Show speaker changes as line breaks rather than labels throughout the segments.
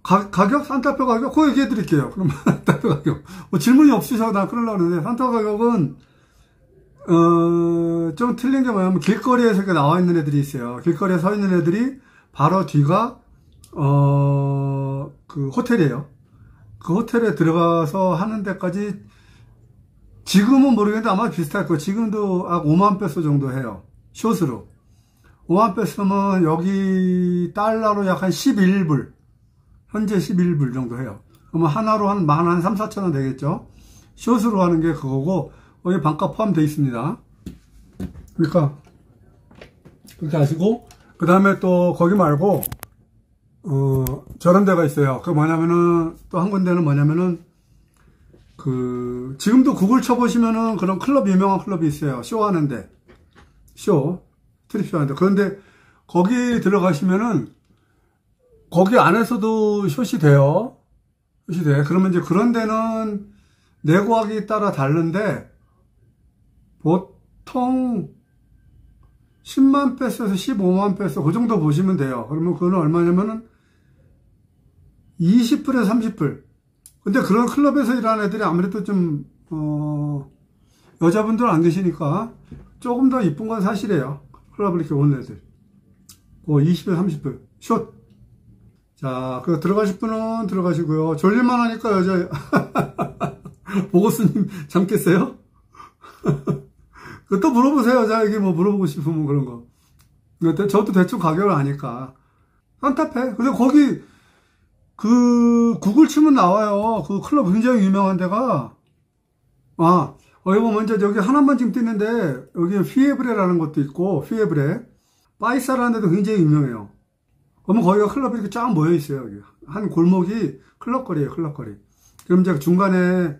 가격? 산타페 가격? 그거 얘기해 드릴게요. 그럼 산타페 가격. 뭐 질문이 없으셔서 나 그러려고 그러는데, 산타페 가격은, 좀 틀린 게 뭐냐면, 길거리에서 이렇게 나와 있는 애들이 있어요. 길거리에 서 있는 애들이 바로 뒤가, 그 호텔이에요. 그 호텔에 들어가서 하는 데까지, 지금은 모르겠는데 아마 비슷할 거예요. 지금도 5만 페소 정도 해요. 숏으로. 5만 페소면 여기 달러로 약 한 11불. 현재 11불 정도 해요. 그러면 하나로 한 3, 4천 원 되겠죠? 숏으로 하는 게 그거고, 여기 반값 포함되어 있습니다. 그러니까, 그렇게 하시고, 그 다음에 또 거기 말고, 저런 데가 있어요. 그 뭐냐면은, 또 한 군데는 뭐냐면은, 지금도 구글 쳐보시면은 그런 클럽, 유명한 클럽이 있어요. 쇼 하는데. 스트립쇼 하는데. 그런데 거기 들어가시면은, 거기 안에서도 숏이 돼요. 숏이 돼. 그러면 이제 그런 데는 내고하기 따라 다른데, 보통 10만 페소에서 15만 페소, 그 정도 보시면 돼요. 그러면 그거는 얼마냐면은 20불에서 30불. 근데 그런 클럽에서 일하는 애들이 아무래도 좀, 여자분들 안 계시니까 조금 더 이쁜 건 사실이에요. 클럽을 이렇게 오는 애들. 20에서 30불. 숏. 자, 들어가실 분은 들어가시고요. 졸릴만 하니까 여자, 보고스님 잠겠어요? 또 물어보세요. 자에게 뭐 물어보고 싶으면 그런 거. 저도 대충 가격을 아니까. 산타페. 근데 거기, 구글 치면 나와요. 그 클럽 굉장히 유명한 데가. 여기 보면 이제 여기 하나만 지금 뜨는데, 여기 피에브레라는 것도 있고, 피에브레. 빠이사라는 데도 굉장히 유명해요. 그러면 거기가 클럽이 이렇게 쫙 모여 있어요. 여기. 한 골목이 클럽거리예요, 클럽거리. 그럼 이제 중간에,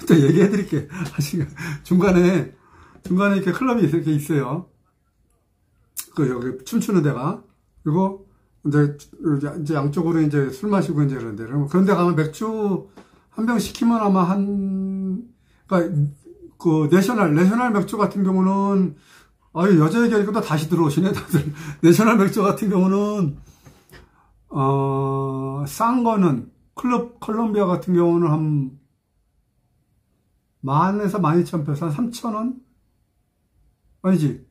또 얘기해 드릴게요. 중간에 이렇게 클럽이 이렇게 있어요. 여기 춤추는 데가. 그리고 이제 양쪽으로 이제 술 마시고 이제 그런데. 그런 데 가면 맥주 한 병 시키면 아마 그러니까 내셔널 맥주 같은 경우는, 여자 얘기하니까 또 다시 들어오시네, 다들. 내셔널 맥주 같은 경우는, 싼 거는, 클럽 콜롬비아 같은 경우는 한, 10,000에서 12,000페소, 한 3,000원? 아니지.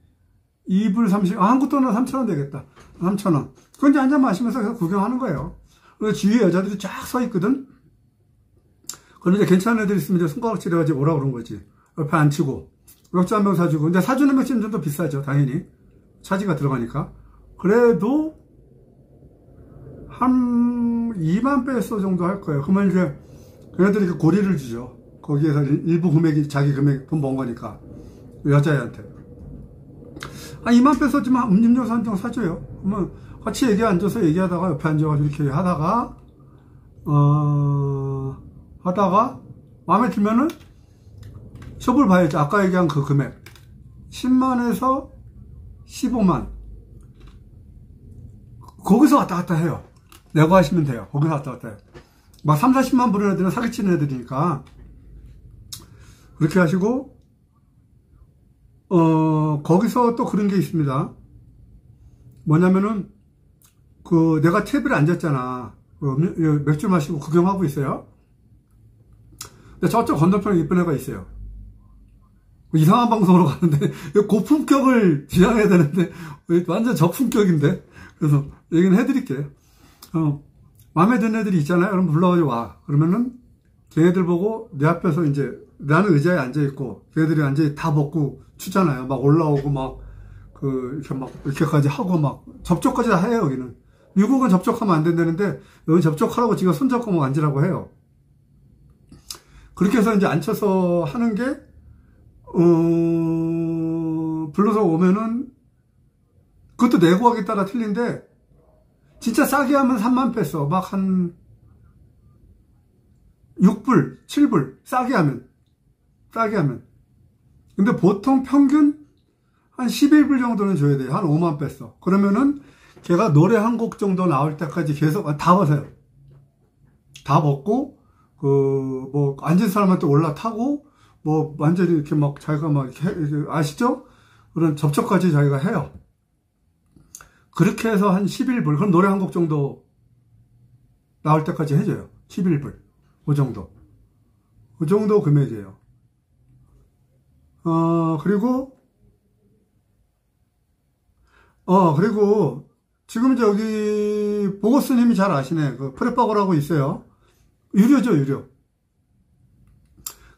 2불 30, 한국 돈은 3,000원 되겠다. 3,000원. 그건 이제 한잔 마시면서 계속 구경하는 거예요. 그리고 주위에 여자들이 쫙 서 있거든? 그런데 괜찮은 애들 있으면 이제 손가락질 해가지고 오라 그런 거지. 옆에 앉히고. 맥주 한 병 사주고. 근데 사주는 맥주는 좀 더 비싸죠, 당연히. 차지가 들어가니까. 그래도, 한 2만 페소 정도 할 거예요. 그러면 이제, 걔네들이 고리를 주죠. 거기에서 일부 금액이 자기 금액 돈 번 거니까. 여자애한테. 한 2만 페소지만 음료수 한 병 사줘요. 그러면 같이 앉아서 얘기하다가 옆에 앉아가지고 이렇게 하다가, 마음에 들면은, 숍을 봐야죠. 아까 얘기한 그 금액. 10만에서 15만. 거기서 왔다 갔다 해요. 내고 하시면 돼요. 거기서 왔다 갔다 해요. 막 3, 40만 부르는 애들은 사기치는 애들이니까. 그렇게 하시고, 거기서 또 그런 게 있습니다. 뭐냐면은, 내가 테이블에 앉았잖아. 맥주 마시고 구경하고 있어요. 근데 저쪽 건너편에 이쁜 애가 있어요. 이상한 방송으로 가는데, 고품격을 지향해야 되는데, 완전 저품격인데. 그래서 얘기는 해드릴게요. 마음에 드는 애들이 있잖아요. 그럼 불러가지고 와. 그러면은, 걔네들 보고 내 앞에서 이제, 나는 의자에 앉아있고, 걔네들이 앉아 다 먹고 추잖아요. 막 올라오고 막, 이렇게까지 하고 막, 접촉까지 다 해요, 여기는. 미국은 접촉하면 안 된다는데, 여기 접촉하라고 지가 손잡고 막 앉으라고 해요. 그렇게 해서 이제 앉혀서 하는 게, 불러서 오면은, 그것도 내고 하기 따라 틀린데, 진짜 싸게 하면 3만 페소, 막 한, 6불, 7불, 싸게 하면. 근데 보통 평균 한 11불 정도는 줘야 돼요. 한 5만 페소. 그러면은, 걔가 노래 한 곡 정도 나올 때까지 계속, 다 벗어요. 다 벗고, 앉은 사람한테 올라타고, 완전히 이렇게 막, 자기가 막, 이렇게 아시죠? 그런 접촉까지 자기가 해요. 그렇게 해서 한 11불, 그럼 노래 한 곡 정도 나올 때까지 해줘요. 11불. 그 정도. 그 정도 금액이에요. 그리고 지금 저기 보고스님이 잘 아시네. 그 프레버거라고 있어요. 유료죠, 유료.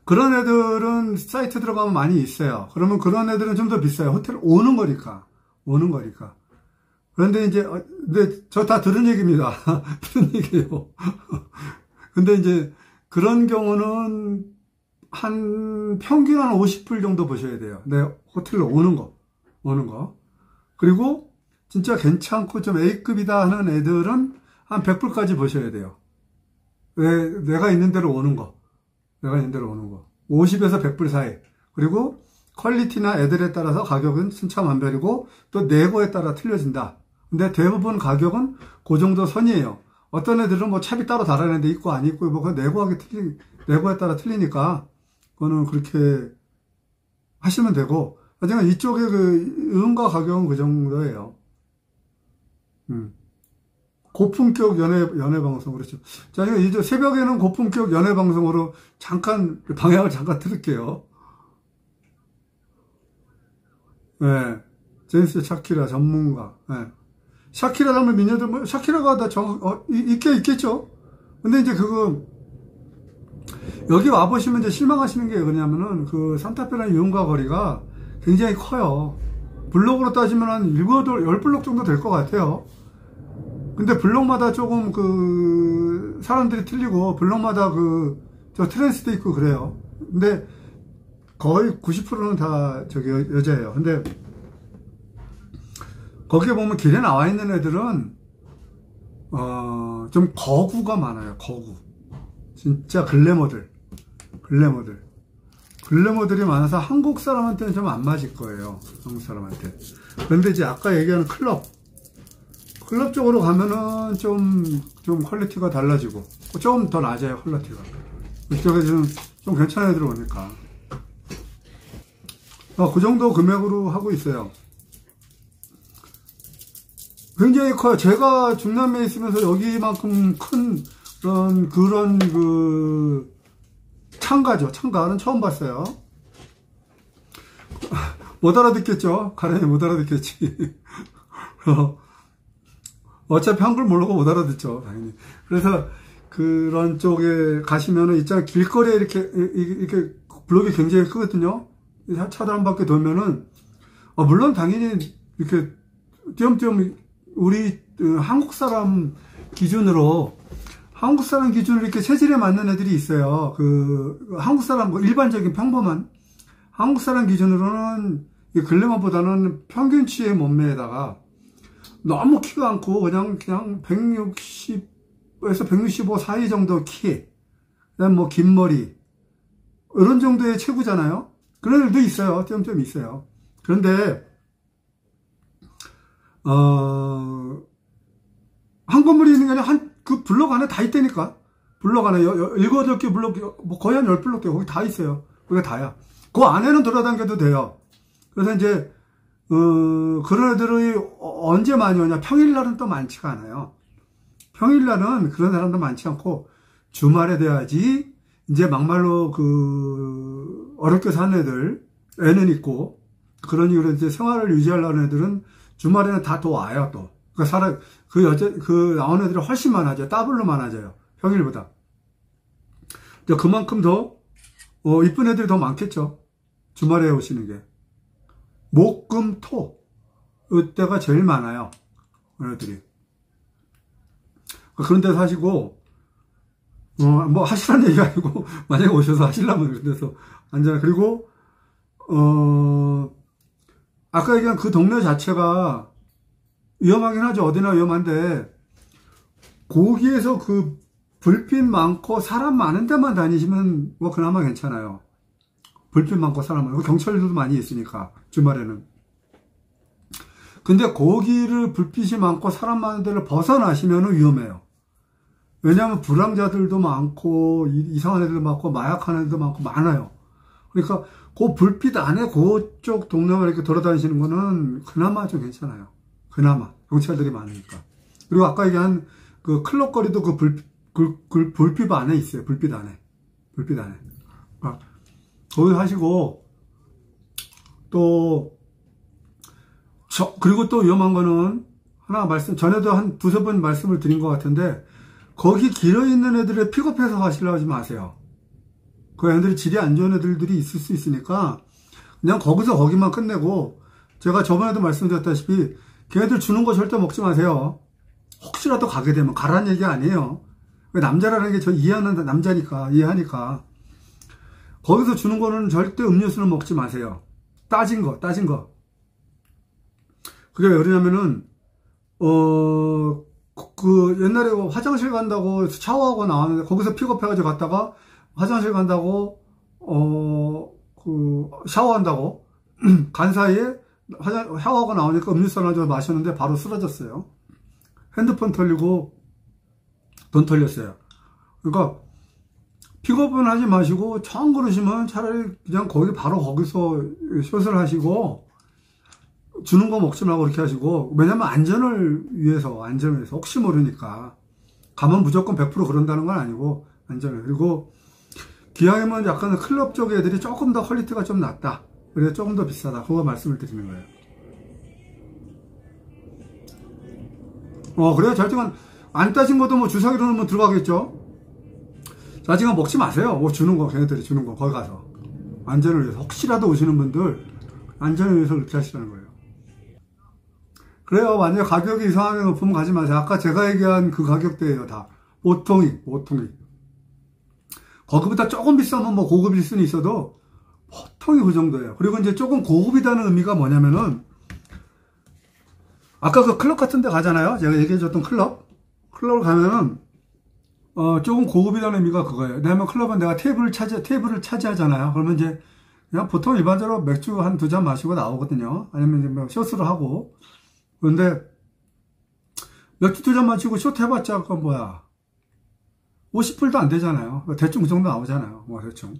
그런 애들은 사이트 들어가면 많이 있어요. 그러면 그런 애들은 좀 더 비싸요. 호텔 오는 거니까. 그런데 이제, 근데 저 다 들은 얘기입니다. 들은 얘기예요. 근데 이제 그런 경우는 한 평균 한 50불 정도 보셔야 돼요. 네, 호텔로 오는 거. 그리고 진짜 괜찮고 좀 A급이다 하는 애들은 한 100불까지 보셔야 돼요. 내가 있는 대로 오는 거. 50에서 100불 사이. 그리고 퀄리티나 애들에 따라서 가격은 천차만별이고 또 내고에 따라 틀려진다. 근데 대부분 가격은 그 정도 선이에요. 어떤 애들은 뭐 찹이 따로 달아낸 데 있고 안 있고 뭐 내고에 따라 틀리니까 그거는 그렇게 하시면 되고, 하여튼 이쪽에 그 음과 가격은 그 정도예요. 고품격 연애 방송, 그렇죠. 자, 이제 새벽에는 고품격 연애 방송으로 방향을 잠깐 틀을게요. 네. 제니스 샤키라 전문가. 네. 샤키라 하면 미녀들, 뭐, 샤키라가 있겠죠. 근데 이제 여기 와보시면 이제 실망하시는 게 뭐냐면은, 그 산타페랑 유흥가 거리가 굉장히 커요. 블록으로 따지면 한 7, 10블록 정도 될 것 같아요. 근데 블록마다 조금 사람들이 틀리고, 블록마다 저 트랜스도 있고 그래요. 근데 거의 90%는 다 여자예요. 근데 거기에 보면 길에 나와 있는 애들은, 좀 거구가 많아요. 거구. 진짜 글래머들이 많아서 한국 사람한테는 좀 안 맞을 거예요. 한국 사람한테. 그런데 이제 아까 얘기하는 클럽 쪽으로 가면은 좀 퀄리티가 달라지고, 좀 더 낮아요, 퀄리티가. 이쪽에 좀 괜찮은 애들 오니까. 그 정도 금액으로 하고 있어요. 굉장히 커요. 제가 중남미에 있으면서 여기만큼 큰 그런 창가는 처음 봤어요. 못 알아듣겠죠? 가령이 못 알아듣겠지. 어차피 한글 모르고 못 알아듣죠, 당연히. 그래서 그런 쪽에 가시면은 있잖아, 길거리에 이렇게 블록이 굉장히 크거든요. 차도 한 바퀴 돌면은, 물론 당연히 이렇게 띄엄띄엄 우리 한국 사람 기준으로 이렇게 체질에 맞는 애들이 있어요. 한국 사람, 일반적인 평범한 한국 사람 기준으로는 글래머보다는 평균치의 몸매에다가 너무 키가 않고 그냥 160에서 165 사이 정도 키, 그다음 뭐 긴 머리, 이런 정도의 체구잖아요. 그런 애들도 있어요. 띄엄띄엄 있어요. 그런데 한 건물이 있는 게 아니라 그 블록 안에 다 있다니까. 블록 안에 7, 8개 블록, 뭐 거의 한 10블록 돼. 거기 다 있어요. 거기가 다야. 그 안에는 돌아다녀도 돼요. 그래서 이제 그런 애들이 언제 많이 오냐? 평일날은 또 많지가 않아요. 평일날은 그런 사람도 많지 않고 주말에 돼야지. 이제 막말로 어렵게 사는 애는 있고, 그런 이유로 이제 생활을 유지하려는 애들은 주말에는 다 또 와요, 또. 나온 애들이 훨씬 많아져요. 더블로 많아져요. 평일보다. 그만큼 더, 이쁜 애들이 더 많겠죠. 주말에 오시는 게. 목, 금, 토. 이때가 제일 많아요. 애들이. 그런 데서 하시고, 뭐 하시라는 얘기가 아니고, 만약에 오셔서 하시려면 그런 데서 앉아요. 그리고, 아까 얘기한 그 동네 자체가 위험하긴 하죠. 어디나 위험한데, 거기에서 불빛 많고 사람 많은 데만 다니시면 뭐 그나마 괜찮아요. 불빛 많고 사람 많고 경찰들도 많이 있으니까 주말에는. 근데 거기를 불빛이 많고 사람 많은 데를 벗어나시면 위험해요. 왜냐하면 불황자들도 많고 이상한 애들도 많고 마약하는 애들도 많고 많아요. 그러니까 그 불빛 안에 그쪽 동네만 이렇게 돌아다니시는 거는 그나마 좀 괜찮아요. 그나마 경찰들이 많으니까. 그리고 아까 얘기한 그 클럽 거리도 불빛 안에 있어요. 불빛 안에. 불빛 안에. 거기 하시고, 그리고 또 위험한 거는, 전에도 한 두세 번 말씀을 드린 것 같은데, 거기 길어 있는 애들을 픽업해서 가시려고 하지 마세요. 그 애들이 질이 안 좋은 애들이 있을 수 있으니까, 그냥 거기만 끝내고, 제가 저번에도 말씀드렸다시피, 걔네들 주는 거 절대 먹지 마세요. 혹시라도 가게 되면, 가라는 얘기 아니에요. 남자라는 게 저 이해하는 남자니까, 이해하니까. 거기서 주는 거는 절대 음료수는 먹지 마세요. 따진 거. 그게 왜 그러냐면은, 옛날에 화장실 간다고 샤워하고 나왔는데, 거기서 픽업해가지고 갔다가, 화장실 간다고, 샤워한다고, 간 사이에, 샤워하고 나오니까 음료수 하나 좀 마셨는데 바로 쓰러졌어요. 핸드폰 털리고, 돈 털렸어요. 그러니까, 픽업은 하지 마시고, 처음 그러시면 차라리 그냥 거기서 숏을 하시고, 주는 거 먹지 말고 그렇게 하시고, 왜냐면 안전을 위해서, 혹시 모르니까. 가면 무조건 100% 그런다는 건 아니고, 안전을. 그리고, 기왕이면 약간 클럽 쪽 애들이 조금 더 퀄리티가 좀 낮다. 그래서 조금 더 비싸다. 그거 말씀을 드리는 거예요. 그래요? 절대만, 안 따진 것도 뭐 주사기로 넣으면 들어가겠죠? 자, 지금 먹지 마세요. 주는 거, 걔네들이 주는 거, 거기 가서. 안전을 위해서. 혹시라도 오시는 분들, 안전을 위해서 그렇게 하시라는 거예요. 그래요. 만약에 가격이 이상하게 높으면 가지 마세요. 아까 제가 얘기한 그 가격대예요, 다. 보통이. 거기보다 조금 비싸면 뭐 고급일 수는 있어도, 보통이 그 정도예요. 그리고 이제 조금 고급이라는 의미가 뭐냐면은, 아까 그 클럽 같은 데 가잖아요. 제가 얘기해줬던 클럽을 가면은, 조금 고급이라는 의미가 그거예요. 왜냐면 클럽은 내가 테이블을 차지하잖아요. 그러면 이제, 그냥 보통 일반적으로 맥주 한 2잔 마시고 나오거든요. 아니면 이제 뭐 숏으로 하고. 그런데, 맥주 2잔 마시고 숏 해봤자, 그건 뭐야. 50불도 안 되잖아요. 대충 그 정도 나오잖아요. 대충.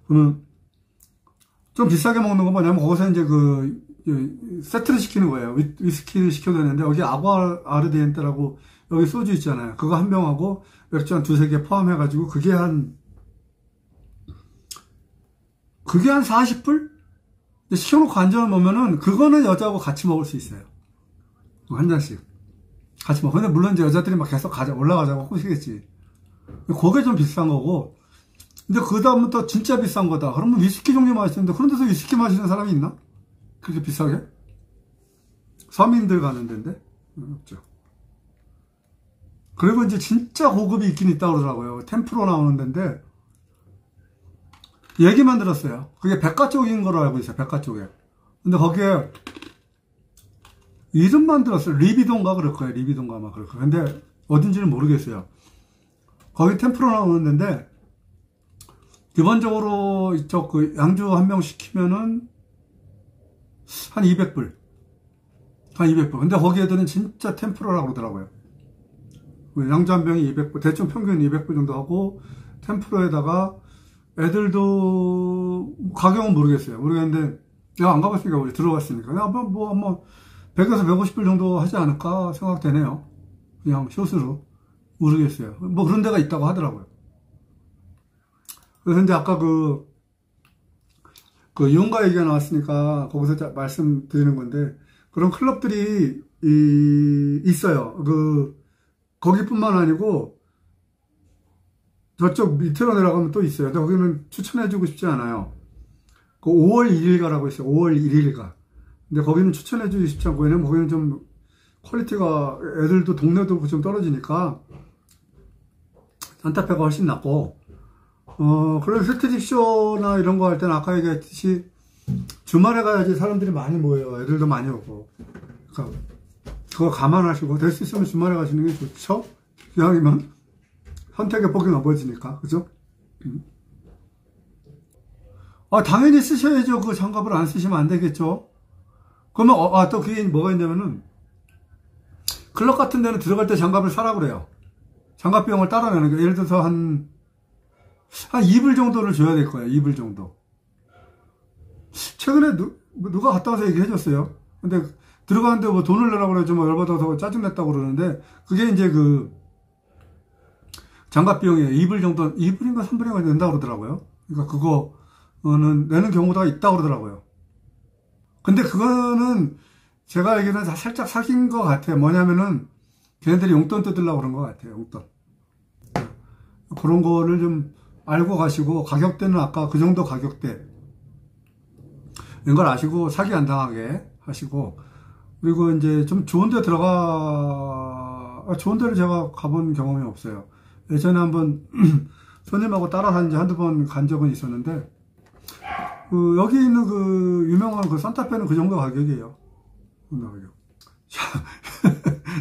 그러면, 좀 비싸게 먹는 건 뭐냐면, 거기서 이제 세트를 시키는 거예요. 위스키를 시켜야 되는데, 여기 아구아르디엔테라고, 여기 소주 있잖아요. 그거 한 병하고, 맥주 한 2-3개 포함해가지고, 그게 한 40불? 시켜놓고 앉아 놓으면은, 그거는 여자하고 같이 먹을 수 있어요. 한 잔씩. 같이 먹어. 근데 물론 이제 여자들이 막 계속 올라가자고 꼬시겠지. 그게 좀 비싼 거고, 근데 그 다음부터 진짜 비싼 거다. 그러면 위스키 종류 마시는데, 그런 데서 위스키 마시는 사람이 있나? 그렇게 비싸게? 서민들 가는 데인데? 없죠. 그리고 이제 진짜 고급이 있긴 있다고 그러더라고요. 템프로 나오는 데인데, 얘기만 들었어요. 그게 백화 쪽인 거로 알고 있어요. 백화 쪽에. 근데 거기에, 이름만 들었어요. 리비동가 그럴 거예요. 리비동가 아마 그럴 거예요. 근데, 어딘지는 모르겠어요. 거기 템프로 나오는 데인데, 기본적으로 이쪽 양주 한 병 시키면은 한 200불. 근데 거기 애들은 진짜 템프로라고 그러더라고요. 양주 한 병이 200불, 대충 평균 200불 정도 하고, 템프로에다가 애들도 가격은 모르겠는데, 내가 안 가봤으니까 우리 들어갔으니까. 뭐 100에서 150불 정도 하지 않을까 생각되네요. 그냥 숏으로. 모르겠어요. 뭐 그런 데가 있다고 하더라고요. 그래서 이제 아까 그 이용가 얘기가 나왔으니까 거기서 말씀드리는 건데, 그런 클럽들이 있어요. 거기뿐만 아니고 저쪽 밑으로 내려가면 또 있어요. 근데 거기는 추천해주고 싶지 않아요. 5월 1일가라고 있어요. 5월 1일가. 근데 거기는 추천해주고 싶지 않고, 왜냐면 거기는 좀 퀄리티가, 애들도 동네도 좀 떨어지니까 산타페가 훨씬 낫고, 그런 스트릿 쇼나 이런 거 할 때는 아까 얘기했듯이 주말에 가야지 사람들이 많이 모여요. 애들도 많이 오고. 그러니까 그거 감안하시고, 될 수 있으면 주말에 가시는 게 좋죠? 기왕이면 선택의 폭이 넓어지니까. 그죠? 당연히 쓰셔야죠. 그 장갑을 안 쓰시면 안 되겠죠? 그러면, 또 그게 뭐가 있냐면은, 클럽 같은 데는 들어갈 때 장갑을 사라 그래요. 장갑 비용을 따로 내는 게, 예를 들어서 한 2불 정도를 줘야 될 거예요. 2불 정도. 최근에 누가 갔다 와서 얘기해 줬어요. 근데 들어가는데 뭐 돈을 내라고 그러죠. 뭐 열받아서 짜증냈다고 그러는데, 그게 이제 장갑 비용이 2불 정도, 2불인가 3불인가 낸다고 그러더라고요. 그러니까 그거는 내는 경우가 있다고 그러더라고요. 근데 그거는 제가 알기로는 살짝 사귄 것 같아요. 뭐냐면은 걔네들이 용돈 뜯으려고 그런 것 같아요. 용돈. 그런 거를 좀 알고 가시고, 가격대는 아까 그 정도 가격대 이런 걸 아시고 사기 안 당하게 하시고, 그리고 이제 좀 좋은 데 좋은 데를 제가 가본 경험이 없어요. 예전에 한번 손님하고 따라 한 지 한두 번 간 적은 있었는데, 여기 있는 그 유명한 그 산타페는 그 정도 가격이에요. 그 정도 가격.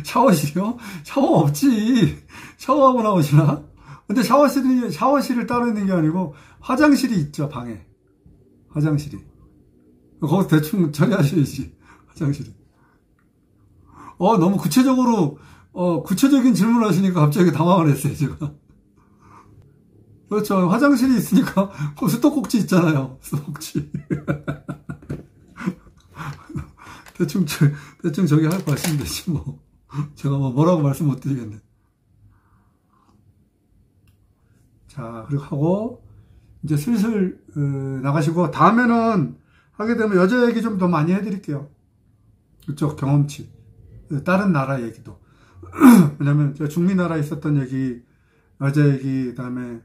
샤워실이요? 샤워 없지. 샤워하고 나오시나? 근데 샤워실을 따로 있는 게 아니고 화장실이 있죠, 방에. 화장실이. 거기서 대충 처리하셔야지, 화장실이. 너무 구체적인 질문을 하시니까 갑자기 당황을 했어요, 제가. 그렇죠. 화장실이 있으니까, 수도꼭지 있잖아요. 수도꼭지. 대충 저기 하고 하시면 되지, 뭐. 제가 뭐라고 말씀 못 드리겠네. 자, 그리고 하고, 이제 슬슬, 나가시고, 다음에는 하게 되면 여자 얘기 좀 더 많이 해드릴게요. 그쪽 경험치. 다른 나라 얘기도. 왜냐면, 제가 중미 나라에 있었던 얘기, 여자 얘기, 그 다음에,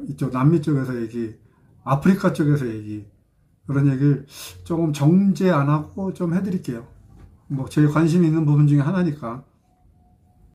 이쪽 남미 쪽에서 얘기, 아프리카 쪽에서 얘기, 그런 얘기를 조금 정제 안 하고 좀 해드릴게요. 뭐, 제 관심이 있는 부분 중에 하나니까.